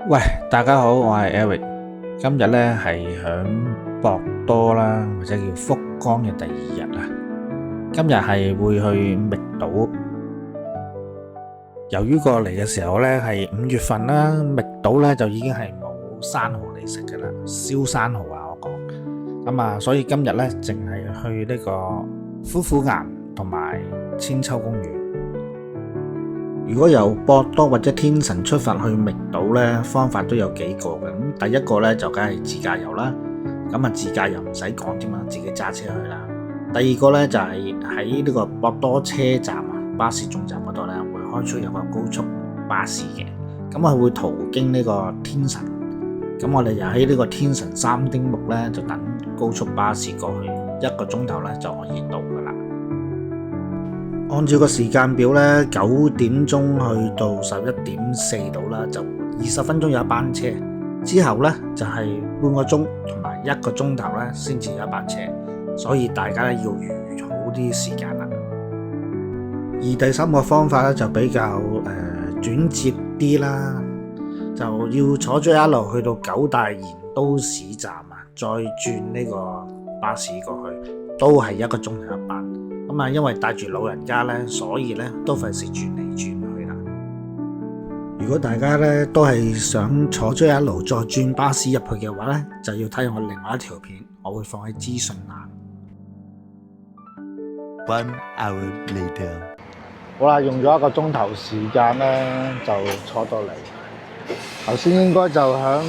喂，大家好，我係 Eric。今日咧係響博多啦，或者叫福岡嘅第二日啊。今日係會去覓島。由於過嚟嘅時候咧係5月份啦，覓島咧就已經係冇生蠔嚟食噶啦，燒生蠔啊我講。咁啊，所以今日咧淨係去呢個夫婦岩同埋千秋公園。如果由博多或者天神出發去覓島咧，方法都有幾個嘅。咁第一個咧就梗係自駕遊啦。咁啊自駕遊唔使講啫嘛，自己揸車去啦。第二個咧就係喺呢個博多車站啊，巴士總站嗰度咧會開出有個高速巴士嘅。咁啊會途經呢個天神。咁我哋又喺呢個天神三丁目咧就等高速巴士過去，1個鐘頭咧就可以到噶啦。按照個時間表咧，9點鐘去到11點4度啦，就20分鐘有一班車。之後咧就係半個鐘同埋1個鐘頭咧先至有一班車，所以大家咧要預好啲時間啦。而第三個方法咧就比較轉接啲啦，就要坐咗一路去到九大賢都市站啊，再轉呢個巴士過去，都係1個鐘頭一班。咁啊，因為帶住老人家咧，所以咧都費事轉嚟轉去啦。如果大家咧都係想坐咗一路再轉巴士入去嘅話咧，就要睇我另外一條片，我會放喺資訊欄。1 hour later， 好啦，用咗1個鐘頭時間咧，就坐到嚟。頭先應該就響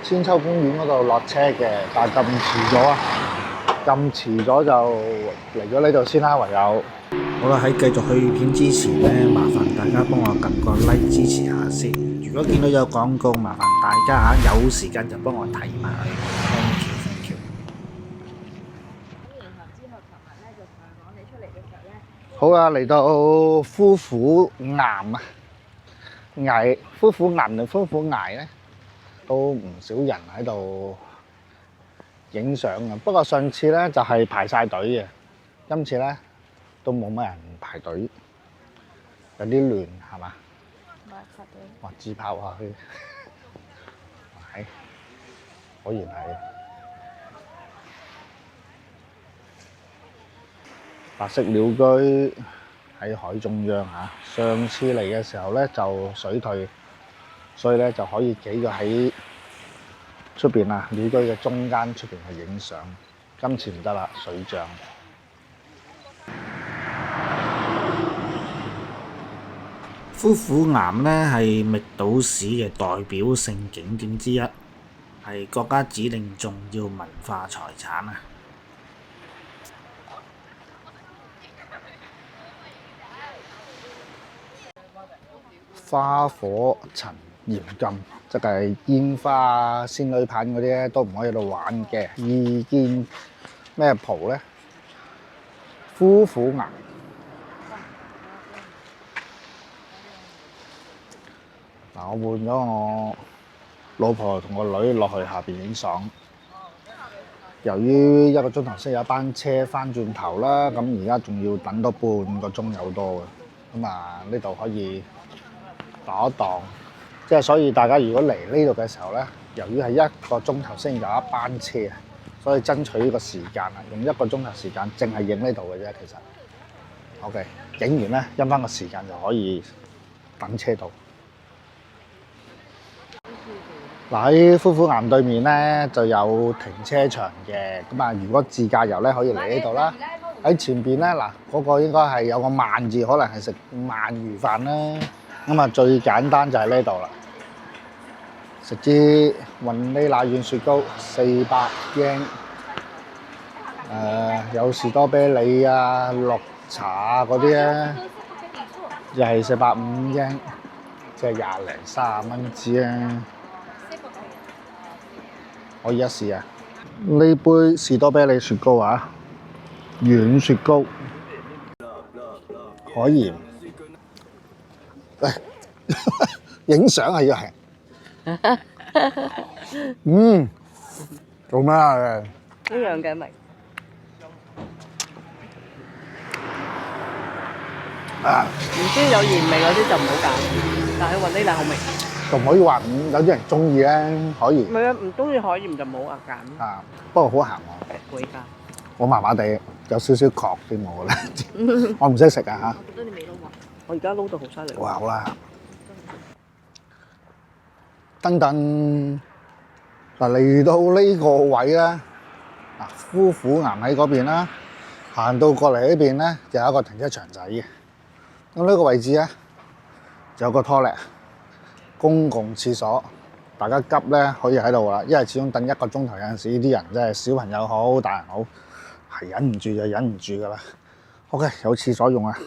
千秋公園嗰度落車嘅，但係咁遲咗啊！咁遲咗就嚟咗呢度先啦，唯有。好啦，喺繼續去片之前咧，麻煩大家幫我撳個 like 支持下先。如果見到有廣告，麻煩大家有時間就幫我睇埋佢。Thank you。好啊，嚟到夫婦岩啊，夫婦岩定夫婦崖咧，都唔少人喺度影相啊。不過上次咧就係排晒隊嘅，今次咧都冇乜人排隊，有啲亂係嘛？哇！自拍下去，係果然係白色鳥居喺海中央嚇。上次嚟嘅時候咧就水退，所以咧就可以幾個喺出邊啊，鳥居嘅中間出邊去影相。今次唔得啦，水漲。夫婦岩咧係覓島市嘅代表性景點之一，係國家指定重要文化財產啊！花火陳嚴禁，即係煙花、仙女棒嗰啲咧都唔可以喺度玩嘅。意見咩蒲咧？夫婦岩。嗱，我換咗我老婆同個女落去下邊影相。由於1個鐘頭先有一班車翻轉頭啦，咁而家仲要等多半個鐘有多嘅。咁啊，呢度可以打檔，即係所以大家如果嚟呢度嘅時候咧，由於係1個鐘頭先有一班車啊，所以爭取呢個時間啊，用1個鐘頭時間淨係影呢度嘅啫。其實 OK， 影完咧，因翻個時間就可以等車到。嗱，喺夫婦岩對面咧就有停車場嘅，咁啊如果自駕遊咧可以嚟呢度啦。喺前邊咧嗱，嗰個應該係有個鰻字，可能係食鰻魚飯啦。咁啊最簡單就係呢度啦，食支雲呢拿軟雪糕400英，有士多啤梨啊、綠茶啊嗰啲咧，又係450英，即係20零30蚊支啊！可以一試啊！呢杯士多啤梨雪糕啊，軟雪糕，海鹽。影相係要係，做咩啊？呢樣嘅咪唔知有鹽味嗰啲就唔好揀，但係雲呢拿好味。就唔可以話有啲人中意咧，可以唔係啊，唔中意海鹽就冇鴨揀，啊。不過好鹹喎，會㗎。我麻麻地，有少少確添我覺得，我唔識食啊嚇。我覺得你未撈埋，我而家撈到好犀利。哇，好啦，等等嗱嚟到呢個位咧，嗱夫婦岩喺嗰邊啦，行到過嚟呢邊咧就有一個停車場仔嘅。咁呢個位置咧就有個 toilet 公共廁所，大家急咧可以喺度啦，因為始終等1個鐘頭，有陣時啲人真係小朋友好，大人好，係忍唔住就忍唔住噶啦。OK， 有廁所用啊！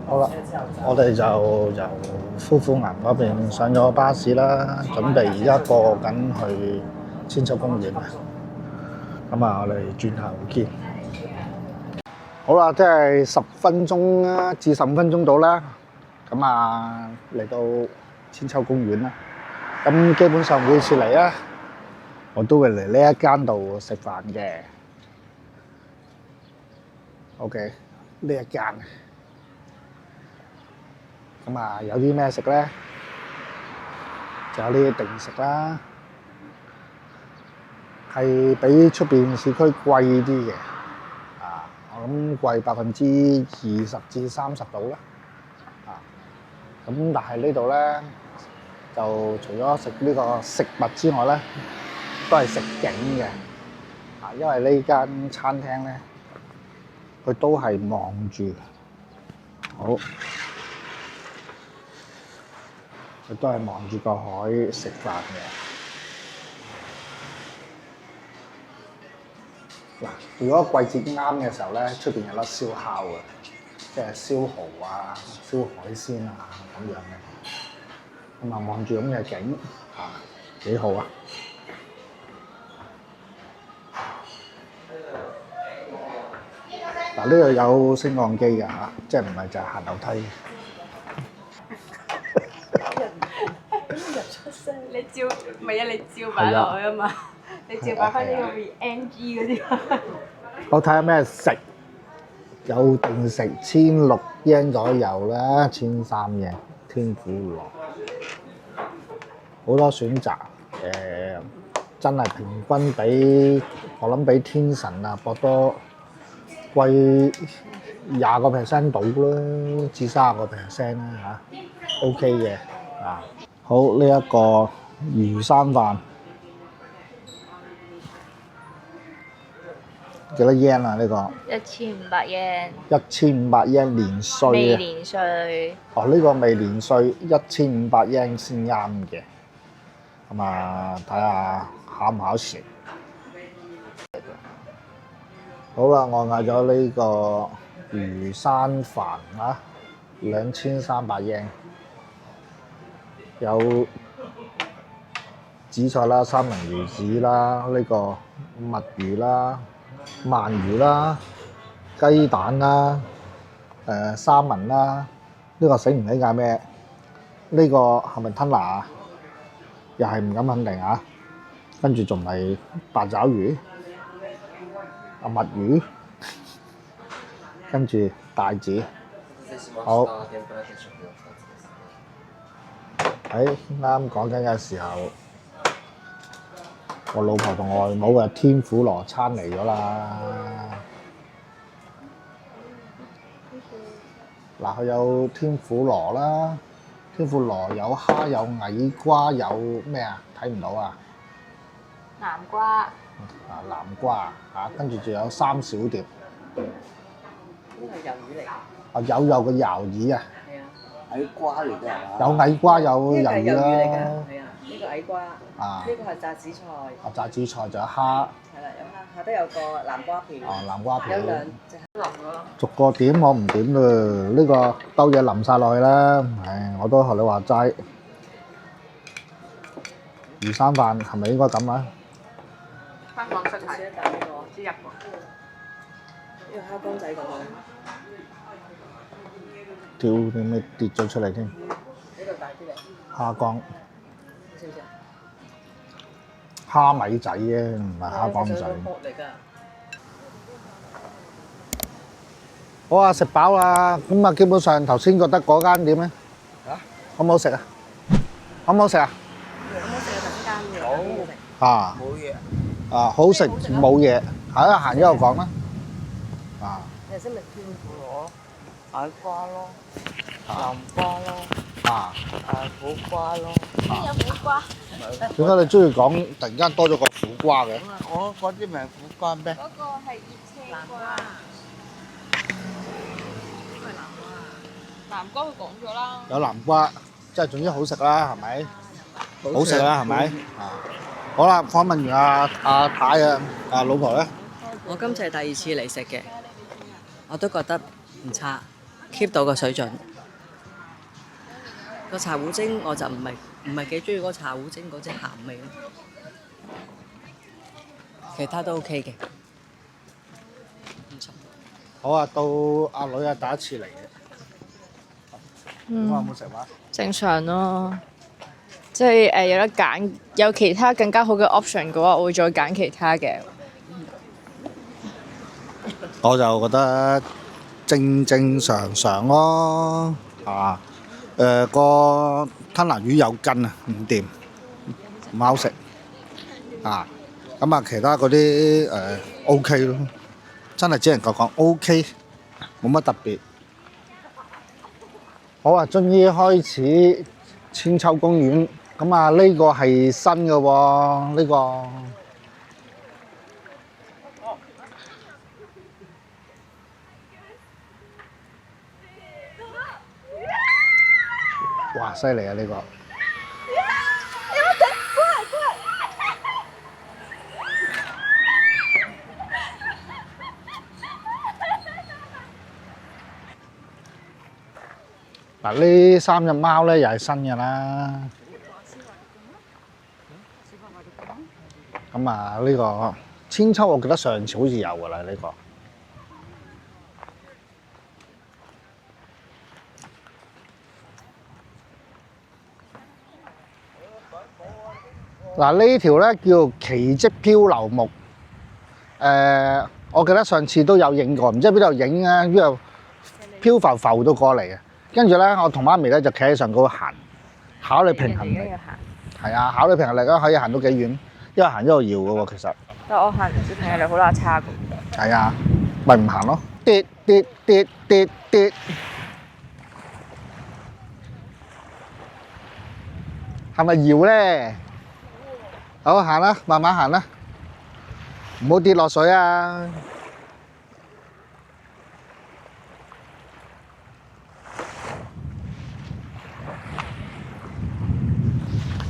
好啦，我哋就由夫婦岩嗰邊上咗巴士啦，準備而家過緊去千秋公園啊。咁啊，我哋轉頭見。好啦，即係10分鐘啦，至15分鐘到啦。咁啊，嚟到千秋公園啦。咁基本上每次嚟咧，我都會嚟呢一間度食飯嘅。OK，呢一間。咁啊，有啲咩食咧？就有呢啲定食啦，係比出邊市區貴啲嘅。啊，我諗貴20%至30%到啦。啊，咁但係呢度咧，就除咗食呢個食物之外咧，都係食景嘅。啊，因為呢間餐廳咧，佢都係望住，好。佢都係望住個海食飯嘅。嗱，如果季節啱嘅時候咧，出邊有得燒烤嘅，即係燒蠔啊、燒海鮮啊咁樣嘅。咁啊，望住咁嘅景啊，幾好啊！嗱，呢度有升降機嘅嚇，即係唔係就係行樓梯嘅。你照唔係啊？你照擺落去啊嘛！你照擺翻呢個 VNG 嗰啲。我睇下咩食，有定食1600 yen 左右啦，1300 yen 天婦羅，好多選擇。真係平均比我諗比天神啊博多貴20% 到啦，至30% 啦嚇 ，OK 嘅啊。好，呢一個魚生飯幾多 yen 啊？呢個1500 yen， 1500 yen 連稅未啊！連稅。哦，呢個未連稅1500 yen 先啱嘅。咁啊，睇下考唔考食？好啦，我嗌咗呢個魚生飯啊，2300 yen。有紫菜啦、三文魚子啦、呢個墨魚啦、鰻魚啦、雞蛋啦、三文啦，呢個醒唔起嗌咩？呢個係咪吞拿啊？又係唔敢肯定啊！跟住仲係八爪魚、墨魚，跟住帶子，好。喺啱講緊嘅時候，我老婆同外母嘅天婦羅餐嚟咗啦。嗱，佢有天婦羅啦，天婦羅有蝦、有矮瓜、有咩啊？睇唔到啊！南瓜。啊，南瓜啊，跟住仲有3小碟。呢個係魷魚嚟㗎。啊，有個魷魚啊！係啊。矮瓜嚟㗎係嘛？有矮瓜，有魷呢個係魷魚嚟㗎，魚啦。係啊。呢個矮瓜。啊。呢個係炸紫菜。啊，炸紫菜仲有蝦。係啦，有蝦，下低有個南瓜片。啊，南瓜片。有2隻淋咯。逐個點我唔點啦，呢個兜嘢淋晒落去啦。唉，我都學你話齋，魚生飯係咪應該咁啊？香港式係一啖呢個豬入喎。呢個蝦乾仔咁樣。屌，點解跌咗出嚟添？呢度大啲嚟。蝦乾、你識唔識啊？蝦米仔啫，唔係蝦乾仔。嚟㗎。好啊，食飽啦。咁啊，基本上頭先覺得嗰間點咧？好唔好食啊？好唔好食啊？有冇食啊？頭先間嘢啊，冇嘢。啊，好食冇嘢，係啊，行一路講啦。啊，你識唔識天婦羅？矮瓜咯，南瓜咯，啊，苦瓜咯。邊有苦瓜？點解你中意講突然間多咗個苦瓜嘅？我嗰啲咪苦瓜咩？嗰個係熱青瓜。南瓜佢講咗啦。有南瓜，即係總之好食啦，係咪？好食啦，係咪？啊，好啦，訪問完阿太啊，老婆咧，我今次係第二次嚟食嘅，我都覺得唔差，keep 到個水準。個茶壺蒸我就唔係幾中意嗰個茶壺蒸嗰隻鹹味咯，其他都 OK 嘅，唔錯。好啊，到阿女啊第一次嚟嘅，咁有冇食話？正常咯，即係有得揀，有其他更加好嘅 option 嘅話，我會再揀其他嘅。我就覺得正正常常咯，啊，個吞拿魚有筋啊，唔掂，唔好食，啊，咁啊其他嗰啲OK 咯，真係只能夠講 OK，冇乜特別。好啊，終於開始千秋公園，咁啊呢個係新嘅喎，呢個。哇！犀利啊呢個！嗱，呢三隻貓咧又係新嘅啦。咁啊，呢個千秋我記得上次好似有㗎啦呢個。嗱，呢條咧叫奇蹟漂流木，我記得上次都有影過，唔知喺邊度影啊？呢度漂浮到過嚟嘅，跟住咧我同媽咪咧就企喺上高行，考慮平衡力。係啊，考慮平衡力啊，可以行到幾遠？一路行一路搖嘅喎，其實。但我行唔知平衡力好乸差嘅。係啊，咪唔行咯，跌跌跌跌跌。係咪搖咧？好，行啦，慢慢行啦，唔好跌落水啊！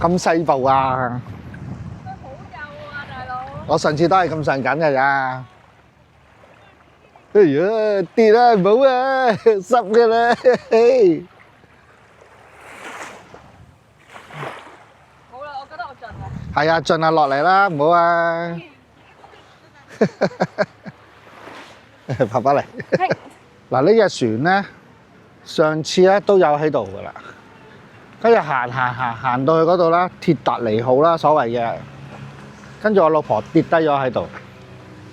咁細步啊！好幼啊，大佬！我上次都係咁上緊㗎咋。哎呀，跌啦，唔好啊，濕㗎啦！好啦，我覺得我盡啦。係啊，盡啊落嚟啦，唔好啊！拍返嚟。嗱，呢隻船咧，上次咧都有喺度㗎啦。跟住行到去嗰度啦，鐵達尼號啦，所謂嘅。跟住我老婆跌低咗喺度，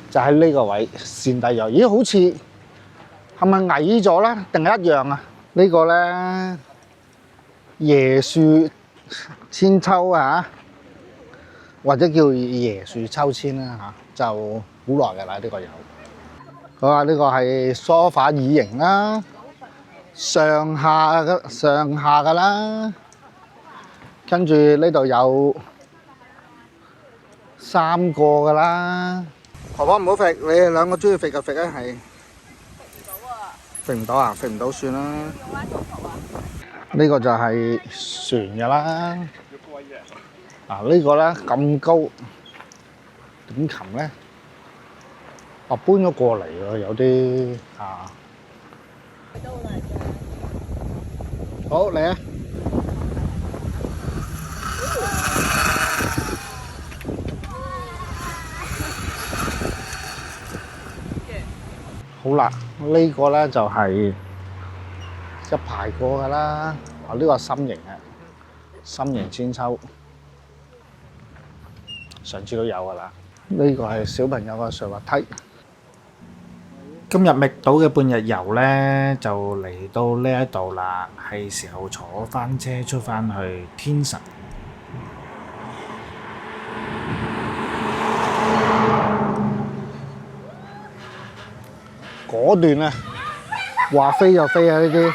就喺呢個位跣低咗。咦，好似係咪矮咗咧？定係一樣啊？呢個咧椰樹千秋啊，或者叫椰樹秋千啦嚇，就好耐㗎啦，呢個有。好啊，呢個係梳化椅型啦，上下㗎啦。跟住呢度有3個㗎啦。婆婆唔好揈，你哋兩個中意揈就揈啊，係。揈唔到啊！揈唔到算啦。呢個就係船㗎啦。嗱，呢個咧咁高，點擒咧？哦，搬咗過嚟喎，有啲啊。好，嚟啊！好啦，呢個咧就係一排過㗎啦。啊，呢個心形嘅心形千秋，上次都有㗎啦。呢個係小朋友嘅上滑梯。今日覓島嘅半日遊呢，就嚟到呢一度啦，係時候坐翻車出翻去天神。果斷啊！話飛就飛啊！呢啲，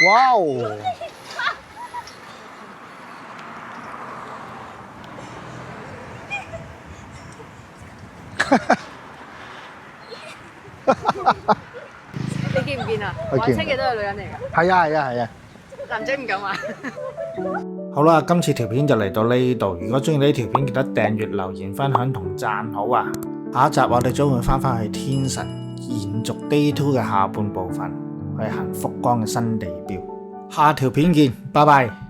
哇哦！你見唔見啊？我見玩車嘅都係女人嚟㗎，係啊係啊係啊！男仔唔敢玩。好啦，今次條片就嚟到呢度。如果中意呢條片，記得訂閱、留言、分享同讚好啊！下一集我哋將會翻去天神，延續 Day 2嘅下半部分，去行福岡嘅新地標。下條片見，拜拜。